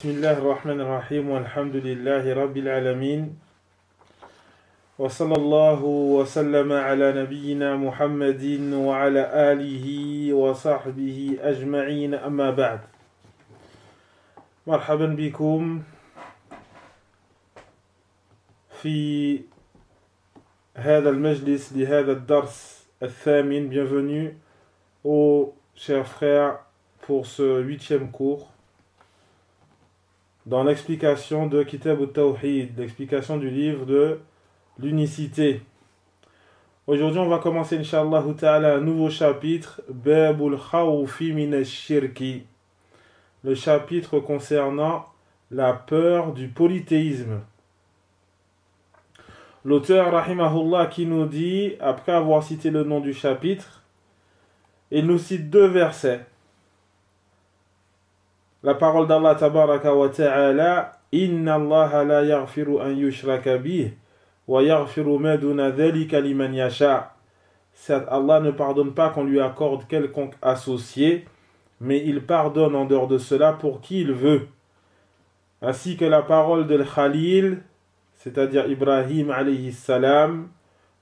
بسم الله الرحمن الرحيم والحمد لله رب العالمين وصلى الله وسلم على نبينا محمد وعلى آله وصحبه أجمعين أما بعد مرحبا بكم في هذا المجلس لهذا الدرس الثامن. Bienvenue aux chers frères pour ce 8e cours dans l'explication de Kitab al-Tawhid, l'explication du livre de l'unicité. Aujourd'hui, on va commencer, Inch'Allah ta'ala, un nouveau chapitre, Babul Khawfi min ash-shirki, le chapitre concernant la peur du polythéisme. L'auteur, rahimahullah, qui nous dit, après avoir cité le nom du chapitre, il nous cite deux versets. La parole d'Allah tabaraka wa ta'ala, Inna Allah la yaghfiru an yushraka bih wa yaghfiru ma duna dhalika liman yasha. Certes, Allah ne pardonne pas qu'on lui accorde quelconque associé, mais il pardonne en dehors de cela pour qui il veut. Ainsi que la parole de Khalil, c'est-à-dire Ibrahim alayhi salam,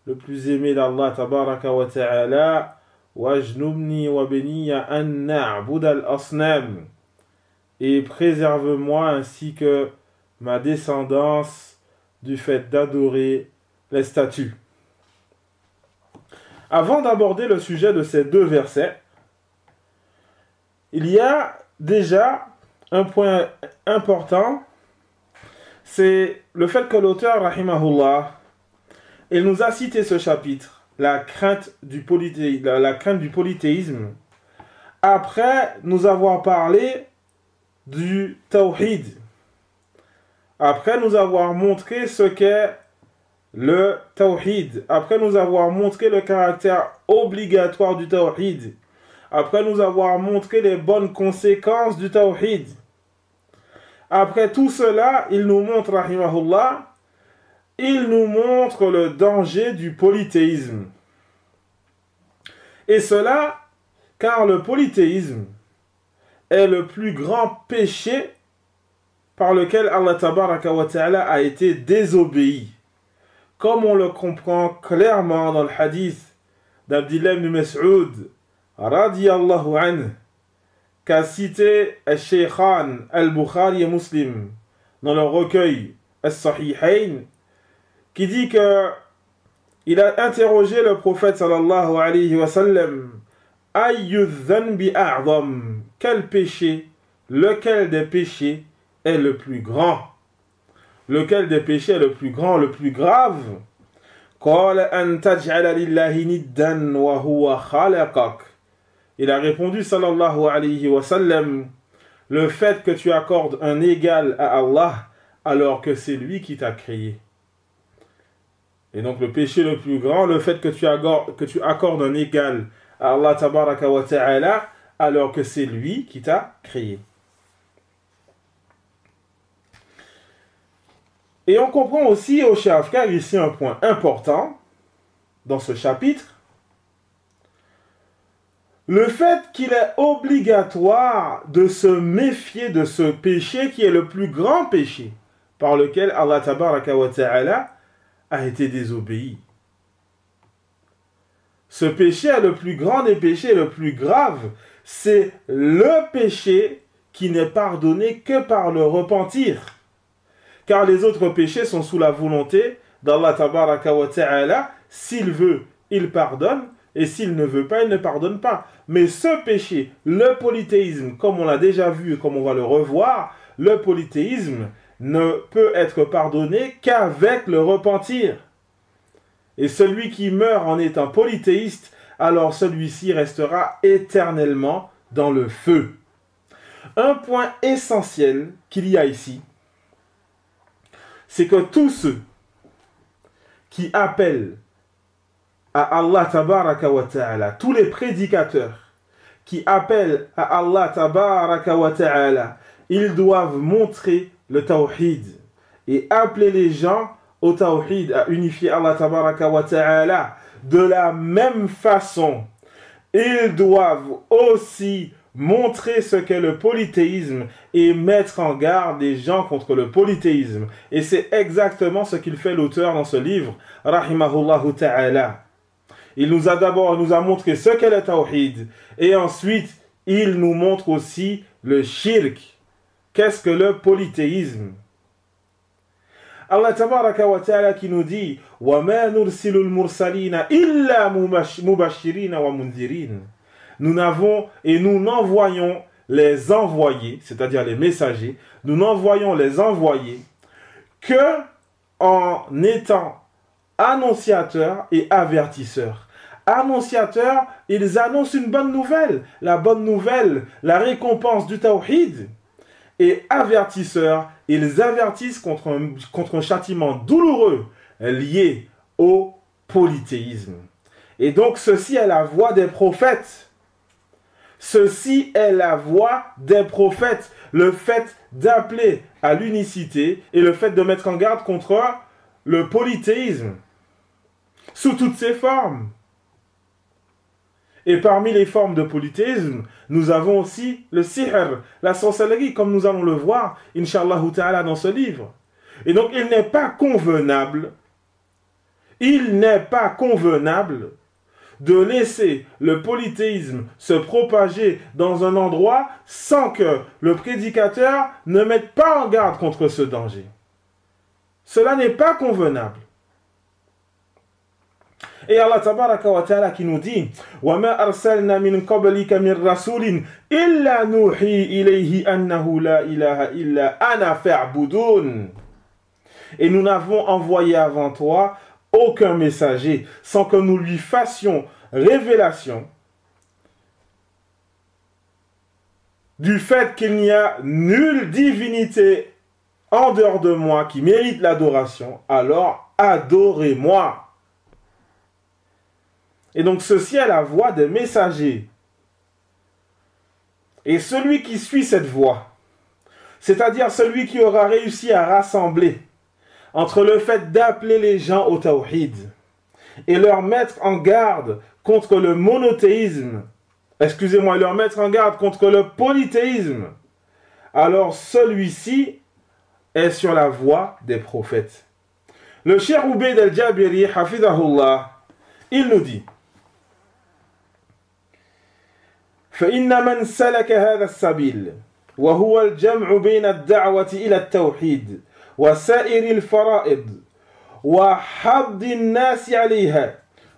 le plus aimé d'Allah tabaraka wa ta'ala, wajnubni wa beniya an na'bud al-asnam. Et préserve-moi ainsi que ma descendance du fait d'adorer les statues. Avant d'aborder le sujet de ces deux versets, il y a déjà un point important, c'est le fait que l'auteur, rahimahullah, il nous a cité ce chapitre, la crainte du polythéisme, après nous avoir parlé du tawhid, après nous avoir montré ce qu'est le tawhid, après nous avoir montré le caractère obligatoire du tawhid, après nous avoir montré les bonnes conséquences du tawhid. Après tout cela, il nous montre, rahimahullah, il nous montre le danger du polythéisme. Et cela, car le polythéisme est le plus grand péché par lequel Allah tabaraka wa ta'ala a été désobéi. Comme on le comprend clairement dans le hadith d'Abdillah ibn Mas'ud, radiyallahu anhu, qu'a cité al-Shaykhan al-Bukhari et Muslim dans leur recueil al-Sahihayn, qui dit que il a interrogé le prophète sallallahu alayhi wa sallam, ayyu dhanbi a'zam, quel péché, lequel des péchés est le plus grand? Lequel des péchés est le plus grand, le plus grave? Qala an taj'ala lillahi niddan wa huwa khalaqak. Il a répondu sallallahu alayhi wa sallam, le fait que tu accordes un égal à Allah alors que c'est lui qui t'a créé. Et donc le péché le plus grand, le fait que tu accordes un égal à Allah tabaraka wa ta'ala alors que c'est lui qui t'a créé. Et on comprend aussi au chers frères ici un point important dans ce chapitre, le fait qu'il est obligatoire de se méfier de ce péché qui est le plus grand péché par lequel Allah tabaraka wa ta'ala a été désobéi. Ce péché est le plus grand des péchés, le plus grave. C'est le péché qui n'est pardonné que par le repentir. Car les autres péchés sont sous la volonté d'Allah tabaraka wa ta'ala. S'il veut, il pardonne. Et s'il ne veut pas, il ne pardonne pas. Mais ce péché, le polythéisme, comme on l'a déjà vu et comme on va le revoir, le polythéisme ne peut être pardonné qu'avec le repentir. Et celui qui meurt en étant polythéiste, alors celui-ci restera éternellement dans le feu. Un point essentiel qu'il y a ici, c'est que tous ceux qui appellent à Allah tabaraka wa ta'ala, tous les prédicateurs qui appellent à Allah tabaraka wa ta'ala, ils doivent montrer le tawhid et appeler les gens au tawhid, à unifier Allah tabaraka wa ta'ala. De la même façon, ils doivent aussi montrer ce qu'est le polythéisme et mettre en garde les gens contre le polythéisme. Et c'est exactement ce qu'il fait l'auteur dans ce livre, rahimahullahu ta'ala. Il nous a montré ce qu'est le tawhid, et ensuite il nous montre aussi le shirk. Qu'est-ce que le polythéisme? Allah tabaraka wa ta'ala qui nous dit وَمَا نُرْسِلُ الْمُرْسَلِينَ إِلَّا مُبَشِّرِينَ وَمُنذِرِينَ. Nous n'envoyons les envoyés, c'est-à-dire les messagers, nous n'envoyons les envoyés que en étant annonciateurs et avertisseurs. Annonciateurs, ils annoncent une bonne nouvelle, la bonne nouvelle, la récompense du tawhid. Et avertisseurs, ils avertissent contre un châtiment douloureux lié au polythéisme. Et donc ceci est la voie des prophètes. Ceci est la voie des prophètes. Le fait d'appeler à l'unicité et le fait de mettre en garde contre le polythéisme sous toutes ses formes. Et parmi les formes de polythéisme, nous avons aussi le sihr, la sorcellerie, comme nous allons le voir, Inch'Allah ta'ala, dans ce livre. Et donc, il n'est pas convenable de laisser le polythéisme se propager dans un endroit sans que le prédicateur ne mette pas en garde contre ce danger. Cela n'est pas convenable. Et Allah tabaraka wa ta'ala qui nous dit وَمَا أَرْسَلْنَا مِنْ قَبْلِكَ مِنْ رَسُولٍ إِلَّا نُوحِي إِلَيْهِ أَنَّهُ لَا إِلَهَ إِلَّا أَنَا فَاعْبُدُونَ. Et nous n'avons envoyé avant toi aucun messager sans que nous lui fassions révélation du fait qu'il n'y a nulle divinité en dehors de moi qui mérite l'adoration, alors adorez-moi. Et donc ceci est la voie des messagers. Et celui qui suit cette voie, c'est-à-dire celui qui aura réussi à rassembler entre le fait d'appeler les gens au tawhid et leur mettre en garde contre le monothéisme, leur mettre en garde contre le polythéisme, alors celui-ci est sur la voie des prophètes. Le Cheikh Ubayd al-Jabiri, hafidahullah, il nous dit فإن من سلك هذا السبيل وهو الجمع بين الدعوة إلى التوحيد وسائر الفرائض وحض الناس عليها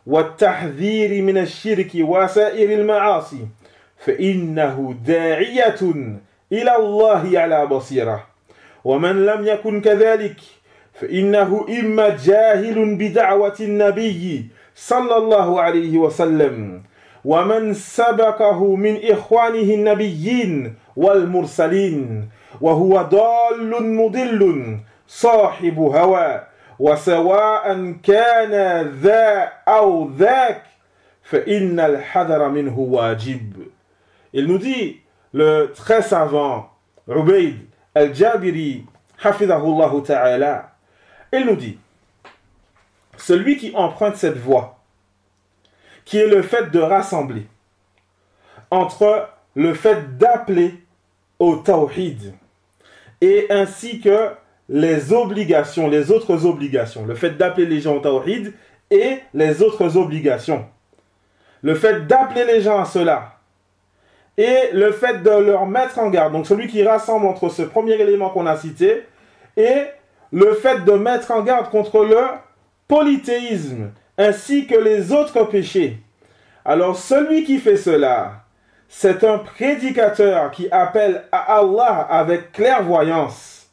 والتحذير من الشرك وسائر المعاصي فإنه داعية إلى الله على بصيرة ومن لم يكن كذلك فإنه إما جاهل بدعوة النبي صلى الله عليه وسلم ومن سبقه من إخوانه النبيين والمرسلين وهو ضال مضل صاحب هوى وسواء كان ذا أو ذاك فإن الحذر منه واجب. Il nous dit, le très savant Ubayd al-Jabiri, hafidahullahu ta'ala, il nous dit, celui qui emprunte cette voie, qui est le fait de rassembler entre le fait d'appeler au tawhid et ainsi que les obligations, les autres obligations, le fait d'appeler les gens au tawhid et les autres obligations, le fait d'appeler les gens à cela et le fait de leur mettre en garde, donc celui qui rassemble entre ce premier élément qu'on a cité et le fait de mettre en garde contre le polythéisme ainsi que les autres péchés. Alors celui qui fait cela, c'est un prédicateur qui appelle à Allah avec clairvoyance.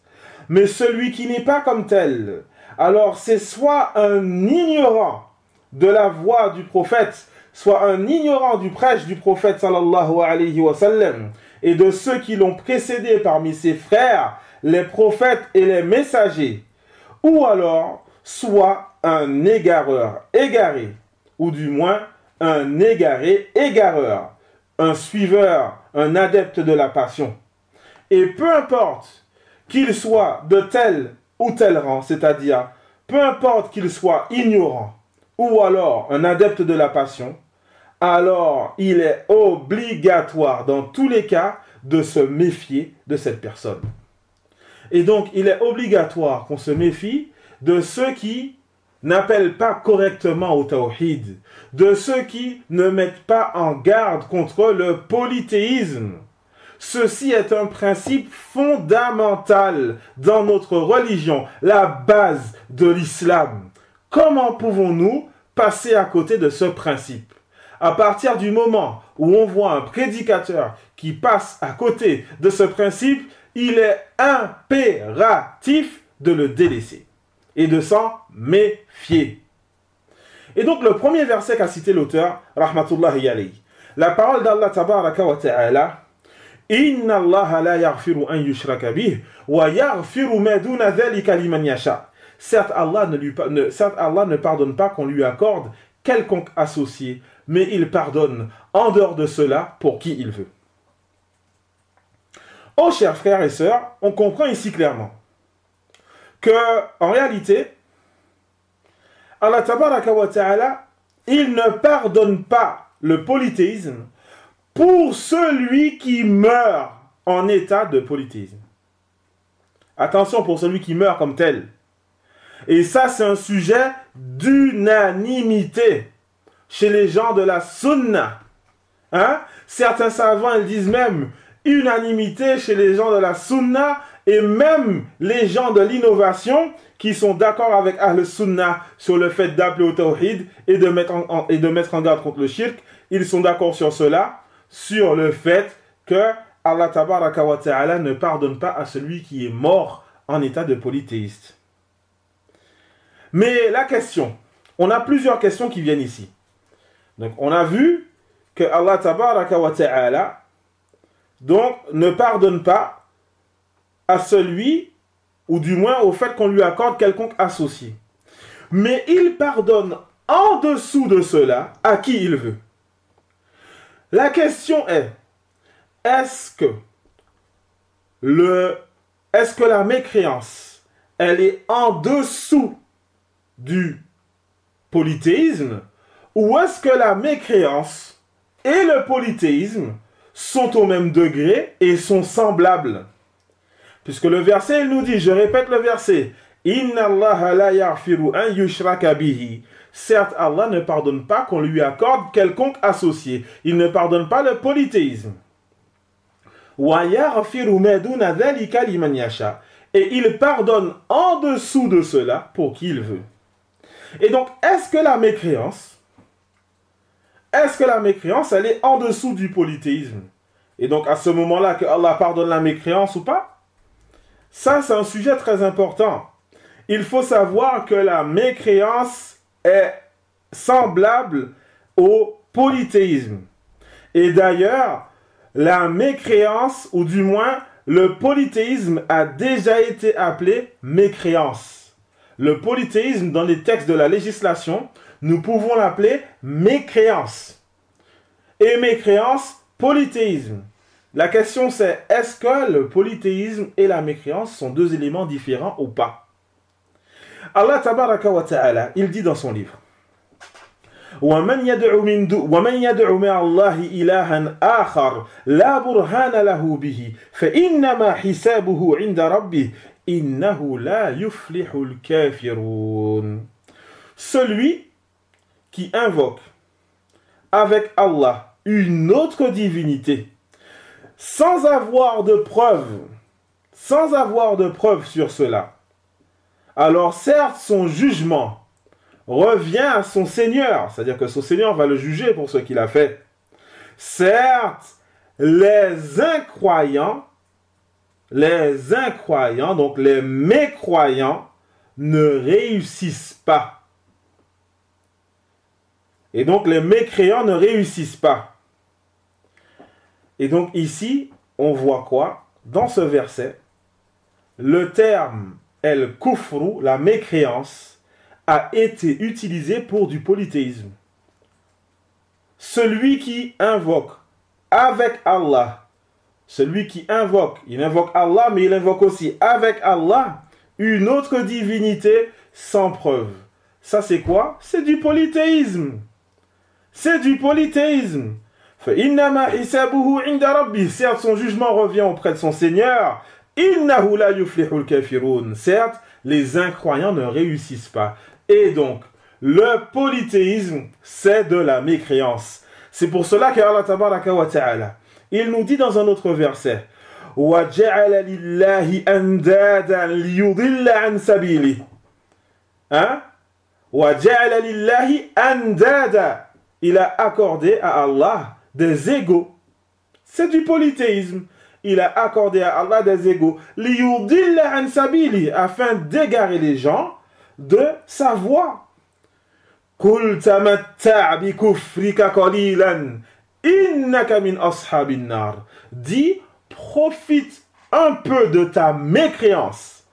Mais celui qui n'est pas comme tel, alors c'est soit un ignorant de la voix du prophète, soit un ignorant du prêche du prophète sallallahu alayhi wa sallam, et de ceux qui l'ont précédé parmi ses frères, les prophètes et les messagers, ou alors soit un égareur, égaré, ou du moins un égaré, égareur, un suiveur, un adepte de la passion. Et peu importe qu'il soit de tel ou tel rang, c'est-à-dire peu importe qu'il soit ignorant ou alors un adepte de la passion, alors il est obligatoire dans tous les cas de se méfier de cette personne. Et donc il est obligatoire qu'on se méfie de ceux qui n'appellent pas correctement au tawhid, de ceux qui ne mettent pas en garde contre le polythéisme. Ceci est un principe fondamental dans notre religion, la base de l'islam. Comment pouvons-nous passer à côté de ce principe? À partir du moment où on voit un prédicateur qui passe à côté de ce principe, il est impératif de le délaisser et de s'en méfier. Et donc le premier verset qu'a cité l'auteur, rahmatullahi alayhi, la parole d'Allah tabaraka wa ta'ala, Inna Allah la yaghfiru an yushraka bih wa yaghfiru ma duna dhalika liman yasha. Certes, Allah ne pardonne pas qu'on lui accorde quelconque associé, mais il pardonne en dehors de cela pour qui il veut. Oh, chers frères et sœurs, on comprend ici clairement que, en réalité, Allah tabaraka wa ta'ala, il ne pardonne pas le polythéisme pour celui qui meurt en état de polythéisme. Attention, pour celui qui meurt comme tel. Et ça, c'est un sujet d'unanimité chez les gens de la sunna. Hein? Certains savants, ils disent même unanimité chez les gens de la sunna et même les gens de l'innovation qui sont d'accord avec Ahl Sunnah sur le fait d'appeler au tawhid et de mettre en garde contre le shirk. Ils sont d'accord sur cela, sur le fait que Allah tabaraka wa ta'ala ne pardonne pas à celui qui est mort en état de polythéiste. Mais la question, on a plusieurs questions qui viennent ici. Donc on a vu que Allah tabaraka wa ta'ala donc ne pardonne pas à celui, ou du moins au fait qu'on lui accorde quelconque associé. Mais il pardonne en dessous de cela à qui il veut. La question est-ce que la mécréance, elle est en dessous du polythéisme, ou est-ce que la mécréance et le polythéisme sont au même degré et sont semblables? Puisque le verset, il nous dit, je répète le verset, Inna Allah la yaghfiru an yushraka bihi. Certes, Allah ne pardonne pas qu'on lui accorde quelconque associé. Il ne pardonne pas le polythéisme. Wa yaghfiru ma duna dhalika liman yasha. Et il pardonne en dessous de cela pour qui il veut. Et donc, est-ce que la mécréance, elle est en dessous du polythéisme? Et donc, à ce moment-là, que Allah pardonne la mécréance ou pas? Ça, c'est un sujet très important. Il faut savoir que la mécréance est semblable au polythéisme. Et d'ailleurs, la mécréance, ou du moins, le polythéisme a déjà été appelé mécréance. Le polythéisme, dans les textes de la législation, nous pouvons l'appeler mécréance. Et mécréance, polythéisme. La question c'est, est-ce que le polythéisme et la mécréance sont deux éléments différents ou pas? Allah tabaraka wa ta'ala, il dit dans son livre, وَمَنْ يَدْعُ مِعَ اللَّهِ إِلَهًا آخَرَ لَا بُرْهَانَ لَهُ بِهِ فَإِنَّمَا حِسَابُهُ عِنْدَ رَبِّهِ إِنَّهُ لَا يُفْلِحُ الْكَافِرُونَ. Celui qui invoque avec Allah une autre divinité sans avoir de preuves sur cela, alors certes son jugement revient à son Seigneur, c'est-à-dire que son Seigneur va le juger pour ce qu'il a fait. Certes, les incroyants, donc les mécroyants, ne réussissent pas. Et donc les mécréants ne réussissent pas. Et donc ici, on voit quoi? Dans ce verset, le terme el-kufru, la mécréance, a été utilisé pour du polythéisme. Celui qui invoque avec Allah, il invoque Allah, mais il invoque aussi avec Allah une autre divinité sans preuve. Ça c'est quoi? C'est du polythéisme. c'est du polythéisme. فَإِنَّمَا حِسَابُهُ عِنْدَ رَبِّهِ. Certes, son jugement revient auprès de son Seigneur. إِنَّهُ لَا يُفْلِحُ الْكَافِرُونَ. Certes, les incroyants ne réussissent pas. Et donc, le polythéisme, c'est de la mécréance. C'est pour cela qu'Allah tabaraka wa ta'ala, il nous dit dans un autre verset, وَجَعَلَ لِلَّهِ أَنْدَادًا لِيُضِلَّ عَنْ سَبِيلِهِ. Hein? وَجَعَلَ لِلَّهِ أَنْدَادًا. Il a accordé à Allah des égaux. C'est du polythéisme. Il a accordé à Allah des égaux. لِيُضِلَّ عَنْ سَبِيلِهِ. Afin d'égarer les gens de sa voie. قُلْ تَمَتَّعْ بِكُفْرِكَ قَلِيلًا إِنَّكَ مِنْ أَصْحَابِ النَّارِ. Dis, profite un peu de ta mécréance.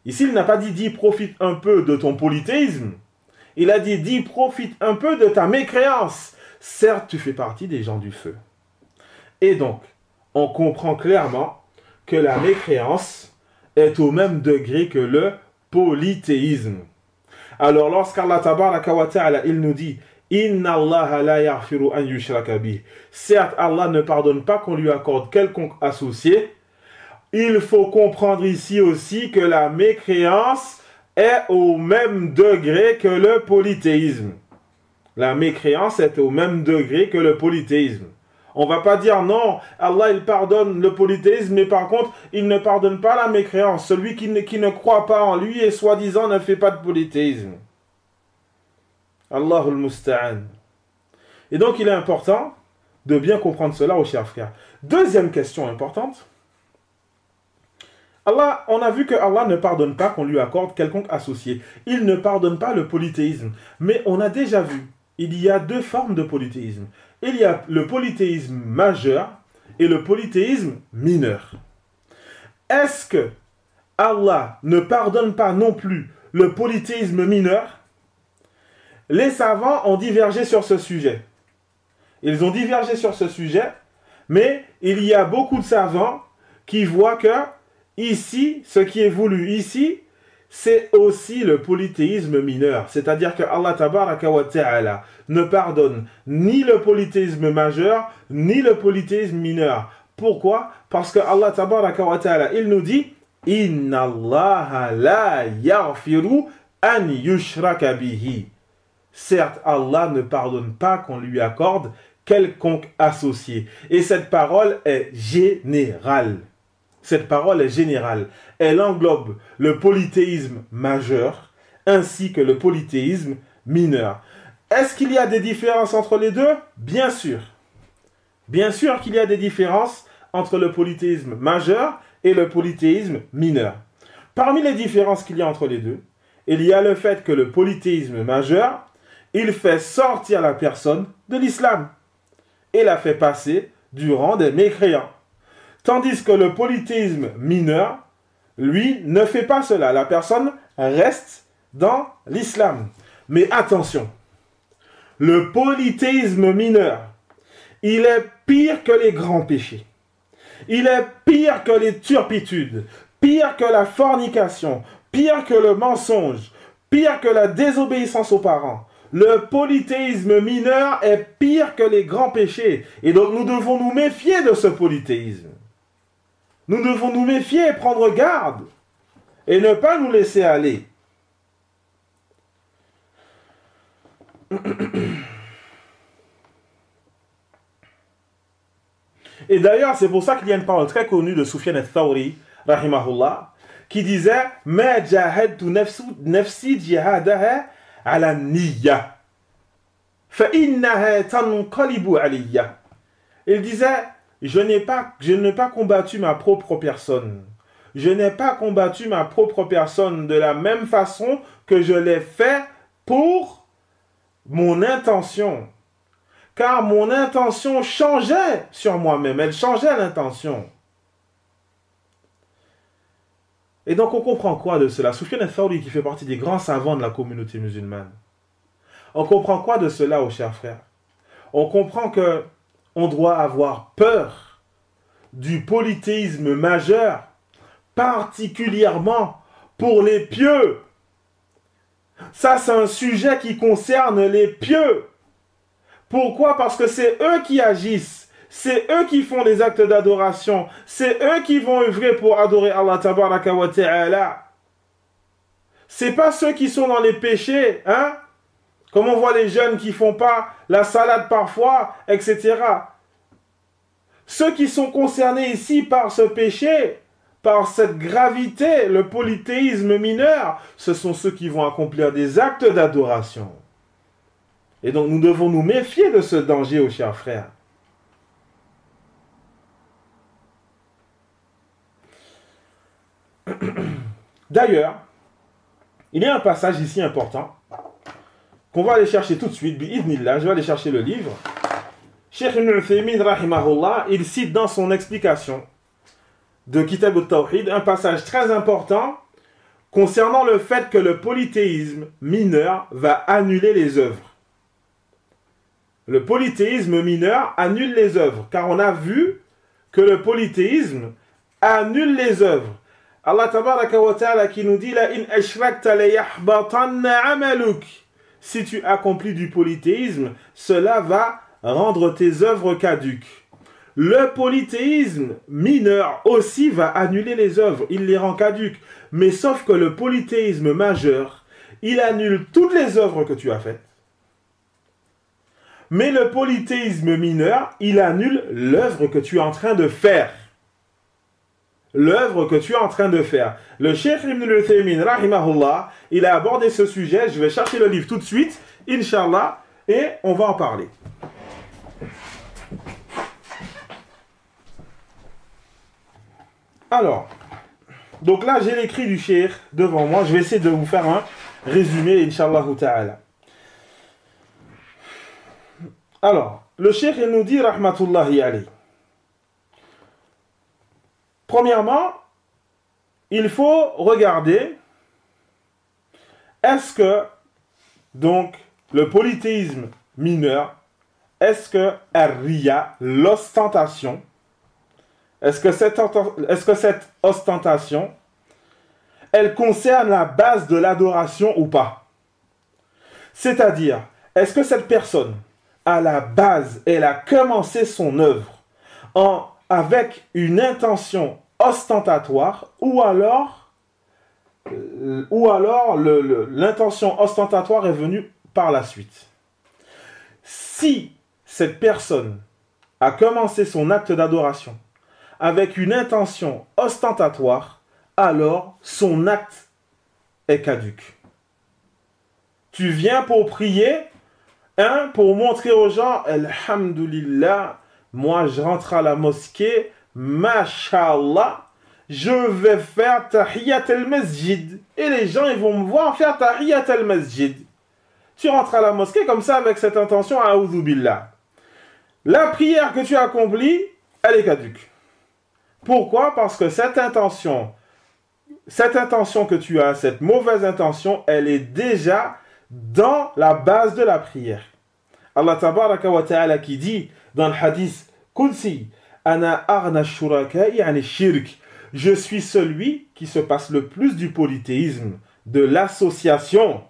Ici, il n'a pas dit profite un peu de ton polythéisme. Il a dit profite un peu de ta mécréance. Certes, tu fais partie des gens du feu. Et donc, on comprend clairement que la mécréance est au même degré que le polythéisme. Alors, lorsqu'Allah tabaraka wa ta'ala, il nous dit Inna Allah la yaghfiru an yushraka bih. Certes, Allah ne pardonne pas qu'on lui accorde quelconque associé. Il faut comprendre ici aussi que la mécréance est au même degré que le polythéisme. La mécréance est au même degré que le polythéisme. On ne va pas dire non, Allah il pardonne le polythéisme, mais par contre, il ne pardonne pas la mécréance. Celui qui ne croit pas en lui et soi-disant ne fait pas de polythéisme. Allahul Musta'an. Et donc, il est important de bien comprendre cela, aux chers frères. Deuxième question importante. Allah, on a vu que Allah ne pardonne pas qu'on lui accorde quelconque associé. Il ne pardonne pas le polythéisme. Mais on a déjà vu, il y a deux formes de polythéisme. Il y a le polythéisme majeur et le polythéisme mineur. Est-ce que Allah ne pardonne pas non plus le polythéisme mineur? Les savants ont divergé sur ce sujet. Ils ont divergé sur ce sujet, mais il y a beaucoup de savants qui voient que ici, ce qui est voulu ici, c'est aussi le polythéisme mineur. C'est-à-dire que Allah tabaraka wa ta'ala ne pardonne ni le polythéisme majeur, ni le polythéisme mineur. Pourquoi? Parce que Allah tabaraka wa ta'ala, il nous dit Inna Allah la yaghfiru an yushraka bihi. Certes, Allah ne pardonne pas qu'on lui accorde quelconque associé. Et cette parole est générale. Cette parole est générale. Elle englobe le polythéisme majeur ainsi que le polythéisme mineur. Est-ce qu'il y a des différences entre les deux? Bien sûr. Bien sûr qu'il y a des différences entre le polythéisme majeur et le polythéisme mineur. Parmi les différences qu'il y a entre les deux, il y a le fait que le polythéisme majeur, il fait sortir la personne de l'islam et la fait passer du rang des mécréants. Tandis que le polythéisme mineur, lui, ne fait pas cela. La personne reste dans l'islam. Mais attention, le polythéisme mineur, il est pire que les grands péchés. Il est pire que les turpitudes, pire que la fornication, pire que le mensonge, pire que la désobéissance aux parents. Le polythéisme mineur est pire que les grands péchés. Et donc nous devons nous méfier de ce polythéisme. Nous devons nous méfier et prendre garde. Et ne pas nous laisser aller. Et d'ailleurs, c'est pour ça qu'il y a une parole très connue de Soufiane al-Thawri, rahimahullah, qui disait « Ma jahadtu nafsi jihadaha ala niyya, fa innaha tanqalibu aliyya » Il disait « Je n'ai pas combattu ma propre personne. Je n'ai pas combattu ma propre personne de la même façon que je l'ai fait pour mon intention. » Car mon intention changeait sur moi-même. Elle changeait l'intention. Et donc on comprend quoi de cela? Soufiane al-Thawri, qui fait partie des grands savants de la communauté musulmane. On comprend quoi de cela, aux chers frères? On comprend que on doit avoir peur du polythéisme majeur, particulièrement pour les pieux. Ça, c'est un sujet qui concerne les pieux. Pourquoi? Parce que c'est eux qui agissent. C'est eux qui font des actes d'adoration. C'est eux qui vont œuvrer pour adorer Allah tabaraka wa ta'ala. C'est pas ceux qui sont dans les péchés, hein? Comme on voit les jeunes qui font pas la salade parfois, etc. Ceux qui sont concernés ici par ce péché, par cette gravité, le polythéisme mineur, ce sont ceux qui vont accomplir des actes d'adoration. Et donc nous devons nous méfier de ce danger, aux chers frères. D'ailleurs, il y a un passage ici important qu'on va aller chercher tout de suite, bi'idhnillah, je vais aller chercher le livre. Cheikh Ibn Uthaymin, rahimahullah, il cite dans son explication de Kitab al-Tawhid un passage très important concernant le fait que le polythéisme mineur va annuler les œuvres. Le polythéisme mineur annule les œuvres, car on a vu que le polythéisme annule les œuvres. Allah tabaraka wa ta'ala qui nous dit « La in ashrakta la yahbatanna amaluk » Si tu accomplis du polythéisme, cela va rendre tes œuvres caduques. Le polythéisme mineur aussi va annuler les œuvres, il les rend caduques. Mais sauf que le polythéisme majeur, il annule toutes les œuvres que tu as faites. Mais le polythéisme mineur, il annule l'œuvre que tu es en train de faire. L'œuvre que tu es en train de faire. Le Cheikh Ibn Uthaymin, rahimahullah, il a abordé ce sujet. Je vais chercher le livre tout de suite, Inch'Allah, et on va en parler. Alors, donc là, j'ai l'écrit du Cheikh devant moi. Je vais essayer de vous faire un résumé, Inch'Allah ta'ala. Alors, le Cheikh, il nous dit, rahmatullahi alayhi. Premièrement, il faut regarder, est-ce que, donc, le polythéisme mineur, est-ce que ar-riya, l'ostentation, est-ce que cette ostentation, elle concerne la base de l'adoration ou pas? C'est-à-dire, est-ce que cette personne, à la base, elle a commencé son œuvre avec une intention ostentatoire, ou alors l'intention ostentatoire est venue par la suite. Si cette personne a commencé son acte d'adoration avec une intention ostentatoire, alors son acte est caduque. Tu viens pour prier, pour montrer aux gens, alhamdulillah, moi je rentre à la mosquée, Masha'Allah, je vais faire Tahiyyat al-Masjid. Et les gens, ils vont me voir faire Tahiyyat al-Masjid. Tu rentres à la mosquée comme ça avec cette intention, A'udhu Billah. La prière que tu accomplis, elle est caduque. Pourquoi? Parce que cette intention que tu as, cette mauvaise intention, elle est déjà dans la base de la prière. Allah tabaraka wa ta'ala qui dit dans le hadith Qudsi, Ana arna shuraka'i ani shirk. Je suis celui qui se passe le plus du polythéisme, de l'association.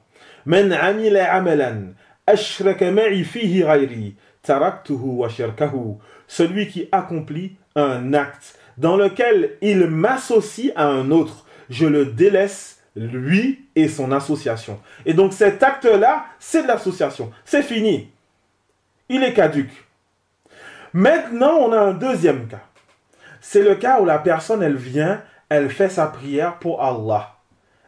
Man amila amalan ashraka ma'i fihi ghayri taraktuhu wa shirkahu. Celui qui accomplit un acte dans lequel il m'associe à un autre, je le délaisse, lui et son association. Et donc cet acte-là, c'est de l'association. C'est fini. Il est caduque. Maintenant, on a un deuxième cas. C'est le cas où la personne, elle vient, elle fait sa prière pour Allah.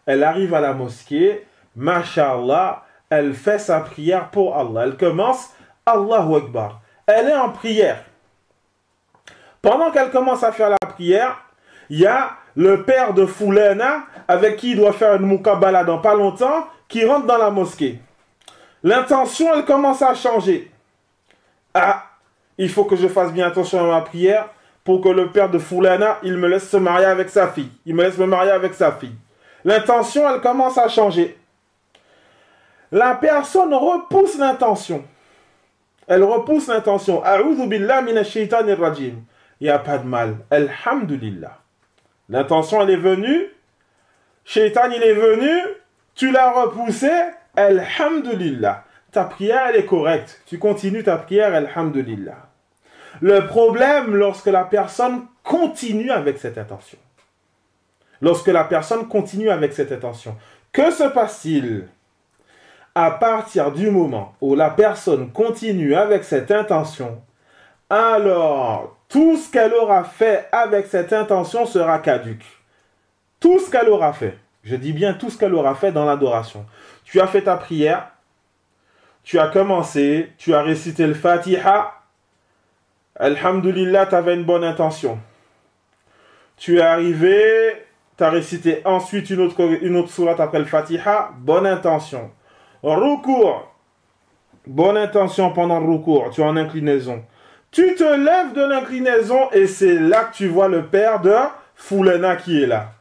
Elle arrive à la mosquée, Masha'Allah, elle fait sa prière pour Allah. Elle commence, Allahu Akbar. Elle est en prière. Pendant qu'elle commence à faire la prière, il y a le père de Foulena, avec qui il doit faire une muqabala dans pas longtemps, qui rentre dans la mosquée. L'intention, elle commence à changer. Ah, il faut que je fasse bien attention à ma prière pour que le père de Foulana, il me laisse se marier avec sa fille. Il me laisse me marier avec sa fille. L'intention, elle commence à changer. La personne repousse l'intention. Elle repousse l'intention. A'udhu billah minash shaitanir rajim. Il n'y a pas de mal. Alhamdulillah. L'intention, elle est venue. Shaitan, il est venu. Tu l'as repoussé. Alhamdulillah. ta prière, elle est correcte. Tu continues ta prière, alhamdulillah. Le problème, lorsque la personne continue avec cette intention. Lorsque la personne continue avec cette intention. Que se passe-t-il à partir du moment où la personne continue avec cette intention? Alors, tout ce qu'elle aura fait avec cette intention sera caduque. Tout ce qu'elle aura fait. Je dis bien tout ce qu'elle aura fait dans l'adoration. Tu as fait ta prière. Tu as commencé. Tu as récité le Fatiha. Alhamdulillah, tu avais une bonne intention. Tu es arrivé. Tu as récité ensuite une autre sourate après le Fatiha. Bonne intention. Rukur. Bonne intention pendant le rukur. Tu es en inclinaison. Tu te lèves de l'inclinaison et c'est là que tu vois le père de Foulena qui est là.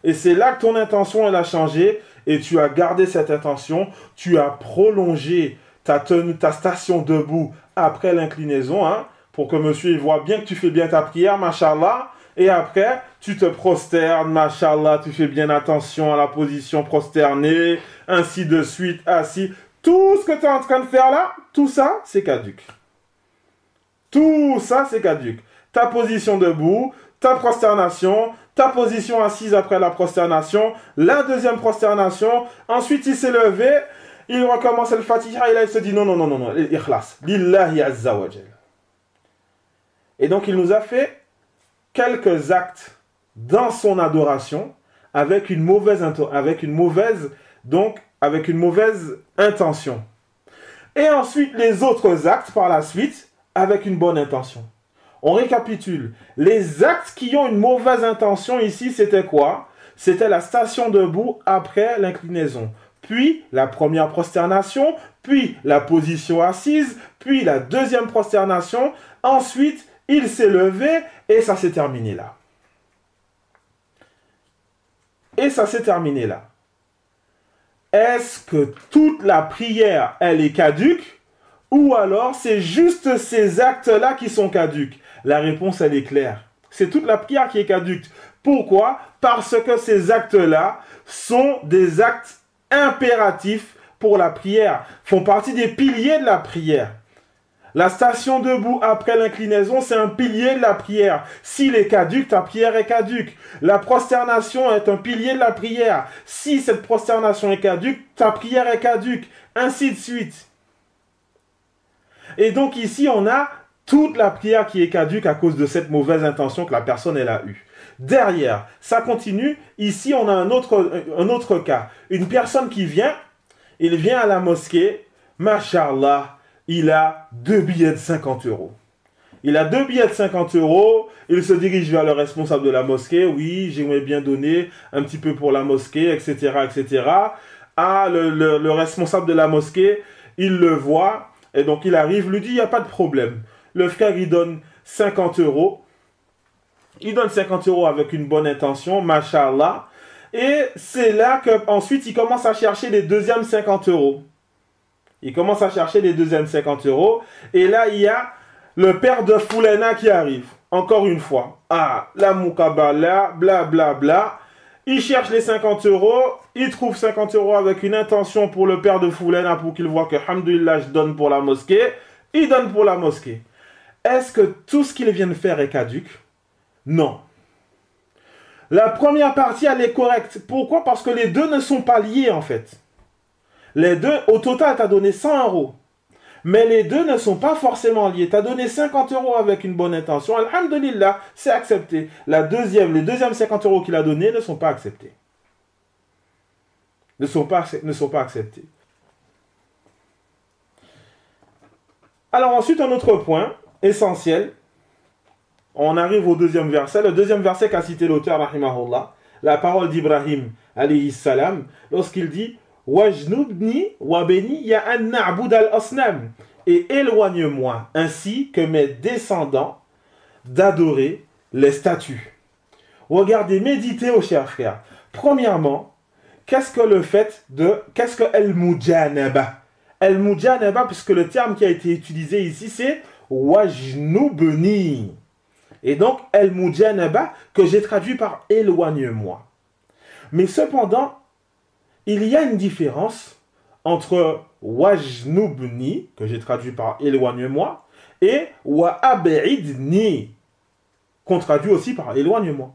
Et c'est là que ton intention elle a changé et tu as gardé cette intention. Tu as prolongé ta station debout après l'inclinaison hein, pour que monsieur il voit bien que tu fais bien ta prière, mashallah. Et après, tu te prosternes, mashallah, tu fais bien attention à la position prosternée, ainsi de suite, assis. Tout ce que tu es en train de faire là, tout ça, c'est caduque. Tout ça, c'est caduque. Ta position debout, ta prosternation, ta position assise après la prosternation, la deuxième prosternation. Ensuite, il s'est levé, il recommence le Fatiha et là, il se dit non, ikhlas, lillahi azza wa jal. Et donc, il nous a fait quelques actes dans son adoration avec une mauvaise intention. Et ensuite, les autres actes par la suite, avec une bonne intention. On récapitule. Les actes qui ont une mauvaise intention ici, c'était quoi? C'était la station debout après l'inclinaison. Puis la première prosternation, puis la position assise, puis la deuxième prosternation. Ensuite, il s'est levé et ça s'est terminé là. Est-ce que toute la prière, elle est caduque? Ou alors, c'est juste ces actes-là qui sont caduques? La réponse, elle est claire. C'est toute la prière qui est caduque. Pourquoi? Parce que ces actes-là sont des actes impératifs pour la prière, font partie des piliers de la prière. La station debout après l'inclinaison, c'est un pilier de la prière. S'il est caduque, ta prière est caduque. La prosternation est un pilier de la prière. Si cette prosternation est caduque, ta prière est caduque. Ainsi de suite. Et donc ici, on a toute la prière qui est caduque à cause de cette mauvaise intention que la personne elle a eue. Derrière, ça continue. Ici, on a un autre cas. Une personne qui vient, il vient à la mosquée, mashallah, il a 2 billets de 50 €. Il a 2 billets de 50 €, il se dirige vers le responsable de la mosquée. Oui, j'aimerais bien donner un petit peu pour la mosquée, etc., etc. Ah, le responsable de la mosquée, il le voit. Et donc, il arrive, lui dit, il n'y a pas de problème. Le frère, il donne 50 €. Il donne 50 € avec une bonne intention, mashallah. Et c'est là qu'ensuite, il commence à chercher les deuxièmes 50 €. Il commence à chercher les deuxièmes 50 €. Et là, il y a le père de Foulena qui arrive. Encore une fois. Ah, la moukabala, bla bla bla. Il cherche les 50 €, il trouve 50 € avec une intention pour le père de Foulena pour qu'il voit que, alhamdoulilah, je donne pour la mosquée. Il donne pour la mosquée. Est-ce que tout ce qu'il vient de faire est caduque? Non. La première partie, elle est correcte. Pourquoi? Parce que les deux ne sont pas liés, en fait. Les deux, au total, tu as donné 100 €. Mais les deux ne sont pas forcément liés. Tu as donné 50 € avec une bonne intention. Alhamdulillah, c'est accepté. Les deuxièmes 50 € qu'il a donnés ne sont pas acceptés. Ne sont pas acceptés. Alors ensuite, un autre point essentiel. On arrive au deuxième verset. Le deuxième verset qu'a cité l'auteur, rahimahullah. La parole d'Ibrahim, alayhi salam, lorsqu'il dit « Wajnubni wa beni ya an na'bud al-asnam » et éloigne-moi ainsi que mes descendants d'adorer les statues. Regardez, méditez, aux chers frères. Premièrement, qu'est-ce que el-mujanaba? El-mujanaba, puisque le terme qui a été utilisé ici, c'est wajnubni. Et donc, el-mujanaba, que j'ai traduit par éloigne-moi. Mais cependant, il y a une différence entre wajnubni, que j'ai traduit par éloigne-moi, et wa ab'idni, qu'on traduit aussi par éloigne-moi.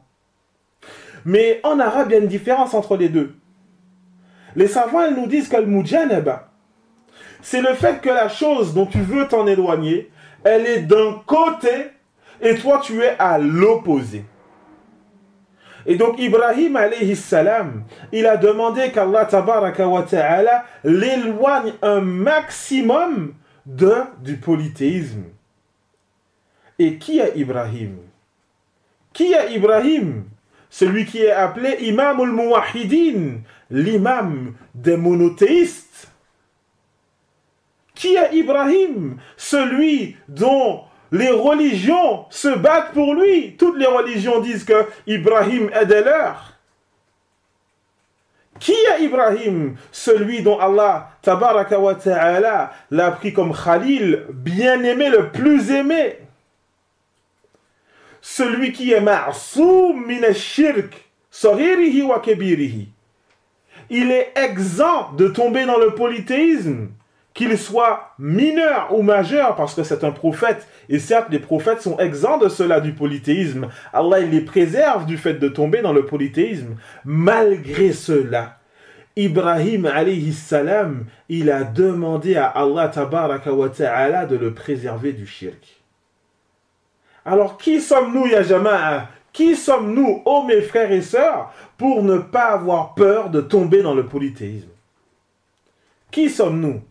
Mais en arabe, il y a une différence entre les deux. Les savants, ils nous disent que le mujanaba, c'est le fait que la chose dont tu veux t'en éloigner, elle est d'un côté et toi tu es à l'opposé. Et donc Ibrahim alayhi salam, il a demandé qu'Allah tabaraka wa ta'ala l'éloigne un maximum du polythéisme. Et qui est Ibrahim? Qui est Ibrahim? Celui qui est appelé Imam al-Muwahhidin, l'imam des monothéistes. Qui est Ibrahim? Celui dont les religions se battent pour lui. Toutes les religions disent que Ibrahim est des leurs. Qui est Ibrahim? Celui dont Allah tabaraka wa ta'ala l'a pris comme Khalil, bien-aimé, le plus aimé. Celui qui est ma'soum min ash-shirk, saghirihi wa kabirihi. Il est exempt de tomber dans le polythéisme, qu'il soit mineur ou majeur, parce que c'est un prophète. Et certes, les prophètes sont exempts de cela, du polythéisme. Allah, il les préserve du fait de tomber dans le polythéisme. Malgré cela, Ibrahim alayhi salam, il a demandé à Allah tabaraka wa ta'ala de le préserver du shirk. Alors, qui sommes-nous, ya jama'a? Qui sommes-nous, ô mes frères et sœurs, pour ne pas avoir peur de tomber dans le polythéisme? Qui sommes-nous?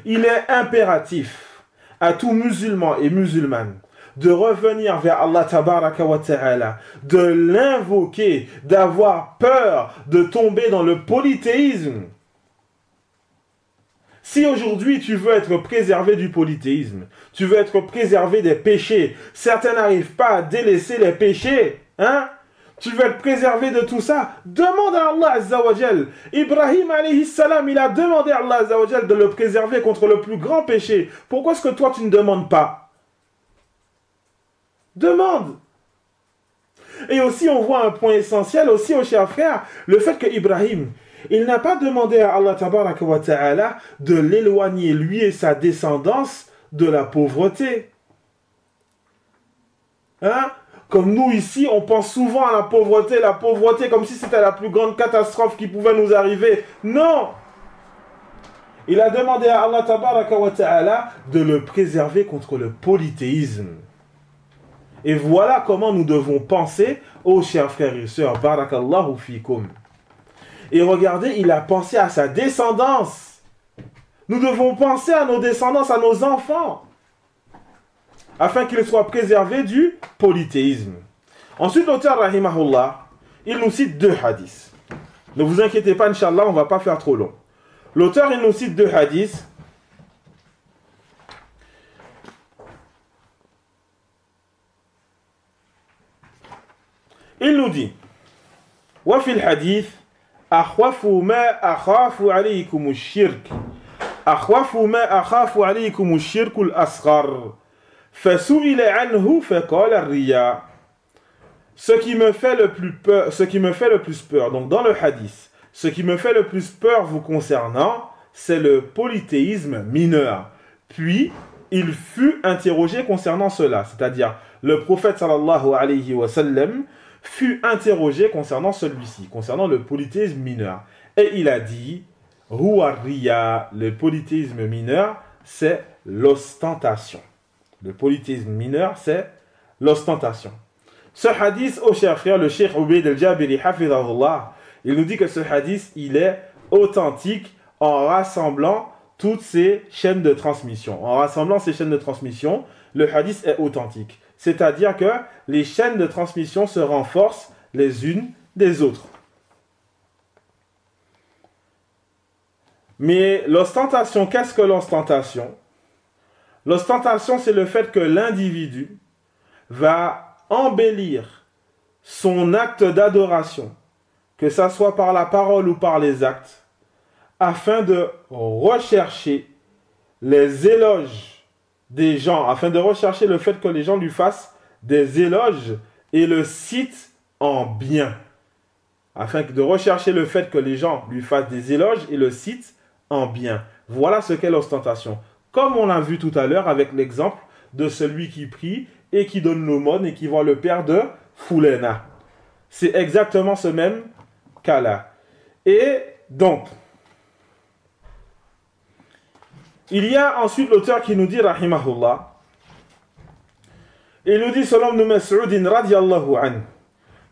Il est impératif à tout musulman et musulmane de revenir vers Allah tabaraka wa ta'ala, de l'invoquer, d'avoir peur de tomber dans le polythéisme. Si aujourd'hui tu veux être préservé du polythéisme, tu veux être préservé des péchés, certains n'arrivent pas à délaisser les péchés, hein? Tu veux être préservé de tout ça, demande à Allah Azza wa Jal. Ibrahim alayhi salam, il a demandé à Allah Azza wa Jal de le préserver contre le plus grand péché. Pourquoi est-ce que toi tu ne demandes pas? Demande. Et aussi on voit un point essentiel aussi, au cher frère, le fait que Ibrahim, il n'a pas demandé à Allah tabaraka wa ta'ala de l'éloigner, lui et sa descendance, de la pauvreté. Hein? Comme nous ici, on pense souvent à la pauvreté comme si c'était la plus grande catastrophe qui pouvait nous arriver. Non! Il a demandé à Allah tabaraka wa ta'ala de le préserver contre le polythéisme. Et voilà comment nous devons penser, ô chers frères et sœurs, barakallahu fikum. Et regardez, il a pensé à sa descendance. Nous devons penser à nos descendants, à nos enfants, afin qu'ils soient préservés du polythéisme. Ensuite, l'auteur, rahimahullah, il nous cite 2 hadiths. Ne vous inquiétez pas, Inch'Allah, on ne va pas faire trop long. L'auteur, il nous cite 2 hadiths. Il nous dit, wa fil hadith, أخوف ما أخاف عليكم الشرك أخوف ما أخاف عليكم الشرك الأصغر فسئل عنه فقال الرياء. Ce qui me fait le plus peur, donc dans le hadith, ce qui me fait le plus peur vous concernant, c'est le polythéisme mineur. Puis il fut interrogé concernant cela, c'est-à-dire le prophète sallallahu alayhi wa sallam fut interrogé concernant celui-ci, concernant le polythéisme mineur. Et il a dit, Huwa riya, le polythéisme mineur, c'est l'ostentation. Le polythéisme mineur, c'est l'ostentation. Ce hadith, ô cher frère, le Cheikh Ubayd al-Jabiri, hafidhahullah, il nous dit que ce hadith, il est authentique en rassemblant toutes ces chaînes de transmission. En rassemblant ces chaînes de transmission, le hadith est authentique. C'est-à-dire que les chaînes de transmission se renforcent les unes des autres. Mais l'ostentation, qu'est-ce que l'ostentation? L'ostentation, c'est le fait que l'individu va embellir son acte d'adoration, que ça soit par la parole ou par les actes, afin de rechercher les éloges des gens, afin de rechercher le fait que les gens lui fassent des éloges et le citent en bien. afin de rechercher le fait que les gens lui fassent des éloges et le citent en bien. Voilà ce qu'est l'ostentation. Comme on l'a vu tout à l'heure avec l'exemple de celui qui prie et qui donne l'aumône et qui voit le père de Foulena. C'est exactement ce même cas-là. Et donc, il y a ensuite l'auteur qui nous dit, rahimahullah, il nous dit, selon Ibn Mas'ud radiyallahu anhu,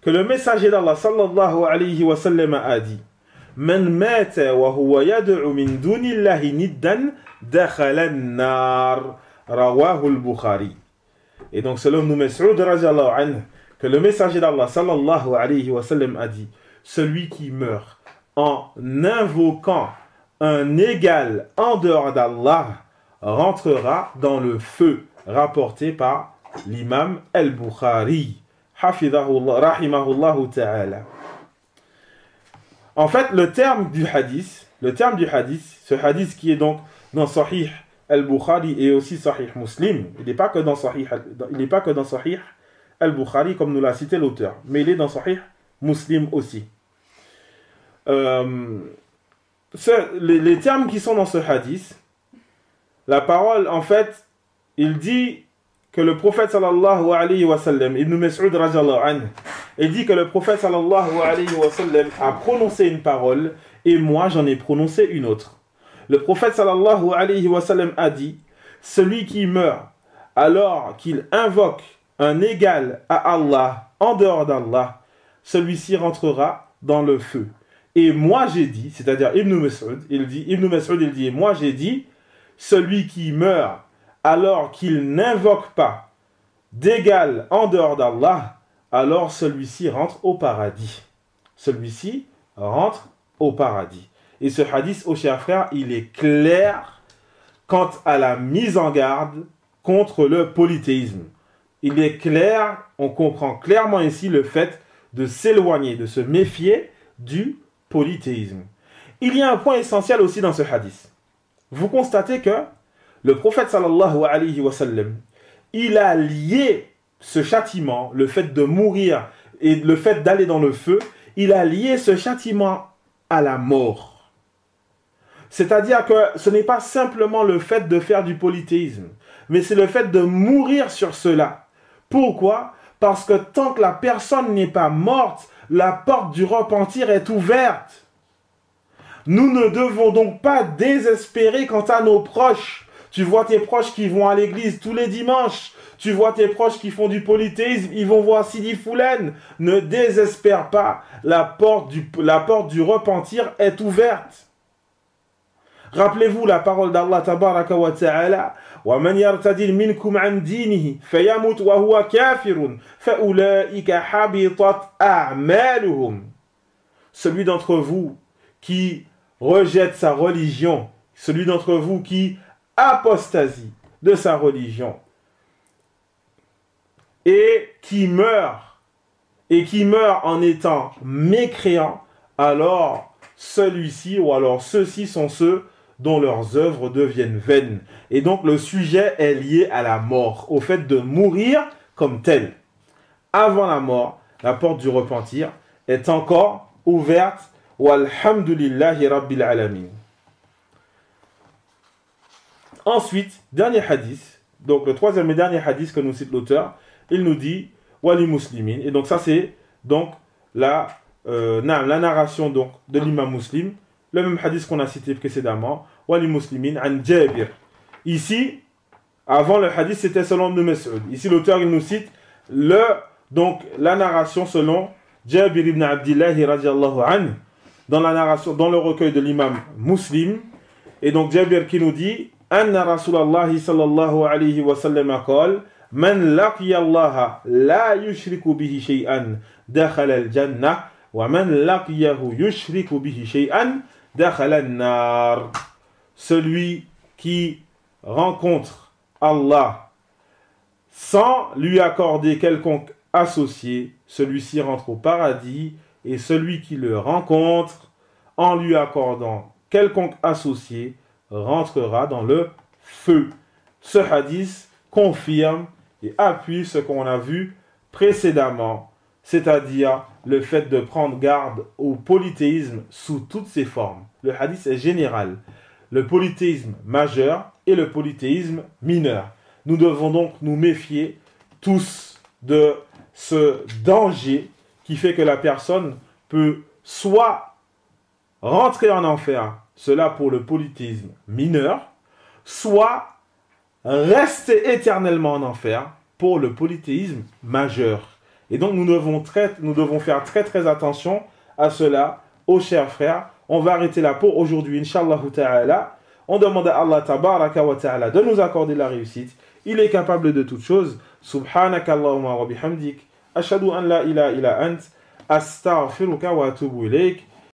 que le messager d'Allah sallallahu alayhi wa sallam a dit, Man mata wa huwa yad'u min dunillahi niddan dakhala an-nar, rawahu al-Bukhari. Et donc selon Ibn Mas'ud radiyallahu anhu, que le messager d'Allah sallallahu alayhi wa sallam a dit, celui qui meurt en invoquant un égal en dehors d'Allah rentrera dans le feu, rapporté par l'imam al-Bukhari, rahimahullah ta'ala. En fait, le terme du hadith, ce hadith qui est donc dans Sahih al-Bukhari et aussi Sahih Muslim, il n'est pas que dans Sahih al-Bukhari comme nous l'a cité l'auteur, mais il est dans Sahih Muslim aussi. Les termes qui sont dans ce hadith, la parole, en fait, il dit que le prophète sallallahu alayhi wa sallam, Ibn Mas'ud radiyallahu anhu, il dit que le prophète sallallahu alayhi wa sallam a prononcé une parole et moi j'en ai prononcé une autre. Le prophète sallallahu alayhi wa sallam a dit, celui qui meurt alors qu'il invoque un égal à Allah en dehors d'Allah, celui-ci rentrera dans le feu. Et moi j'ai dit, c'est-à-dire Ibn Mas'ud, il dit, et moi j'ai dit, celui qui meurt alors qu'il n'invoque pas d'égal en dehors d'Allah, alors celui-ci rentre au paradis. Celui-ci rentre au paradis. Et ce hadith, ô chers frères, il est clair quant à la mise en garde contre le polythéisme. Il est clair, on comprend clairement ici le fait de s'éloigner, de se méfier du polythéisme. Il y a un point essentiel aussi dans ce hadith. Vous constatez que le prophète sallallahu alayhi wa sallam, il a lié ce châtiment, le fait de mourir et le fait d'aller dans le feu, il a lié ce châtiment à la mort. C'est-à-dire que ce n'est pas simplement le fait de faire du polythéisme, mais c'est le fait de mourir sur cela. Pourquoi? Parce que tant que la personne n'est pas morte, la porte du repentir est ouverte. Nous ne devons donc pas désespérer quant à nos proches. Tu vois tes proches qui vont à l'église tous les dimanches. Tu vois tes proches qui font du polythéisme, ils vont voir Sidi Foulen. Ne désespère pas, la porte du repentir est ouverte. Rappelez-vous la parole d'Allah tabaraka wa ta'ala. وَمَنْ يَرْتَدِلْ مِنْكُمْ عَنْ دِينِهِ فَيَمُتْ وَهُوَ كَافِرٌ فَأُولَئِكَ حَبِطَتْ أَعْمَالُهُمْ. Celui d'entre vous qui rejette sa religion, celui d'entre vous qui apostasie de sa religion et qui meurt en étant mécréant, alors celui-ci ou alors ceux-ci sont ceux dont leurs œuvres deviennent vaines. Et donc le sujet est lié à la mort, au fait de mourir comme tel. Avant la mort, la porte du repentir est encore ouverte. Walhamdulillahi Rabbil Alamin. Ensuite, dernier hadith, donc le troisième et dernier hadith que nous cite l'auteur, il nous dit Wali Muslimin. Et donc ça c'est donc la narration donc, de l'imam Muslim, le même hadith qu'on a cité précédemment, Wali Muslimin an Jabir. Ici, avant le hadith c'était selon Ibn Mas'ud. Ici l'auteur il nous cite la narration selon Jabir ibn Abdillahi radiyallahu anhu, dans la narration, dans le recueil de l'imam Muslim. Et donc Jabir qui nous dit Anna Rasulallah sallallahu alayhi wa sallam qala Man laqiya Allah la yushriku bihi shay'an dakhala al-jannah wa man laqiyahu yushriku bihi shay'an dakhala an-nar. Celui qui rencontre Allah sans lui accorder quelconque associé, celui-ci rentre au paradis, et celui qui le rencontre en lui accordant quelconque associé rentrera dans le feu. Ce hadith confirme et appuie ce qu'on a vu précédemment c'est-à-dire le fait de prendre garde au polythéisme sous toutes ses formes. Le hadith est général. Le polythéisme majeur et le polythéisme mineur. Nous devons donc nous méfier tous de ce danger qui fait que la personne peut soit rentrer en enfer, cela pour le polythéisme mineur, soit rester éternellement en enfer pour le polythéisme majeur. Et donc nous devons faire très très attention à cela, aux chers frères. On va arrêter là pour aujourd'hui, Inch'Allah ta'ala. On demande à Allah tabaraka wa ta'ala de nous accorder la réussite. Il est capable de toutes choses. Subhanaka Allahumma wa bihamdik. Ashhadu an la ilaha illa ant. Astaghfiruka wa atubu ilayk.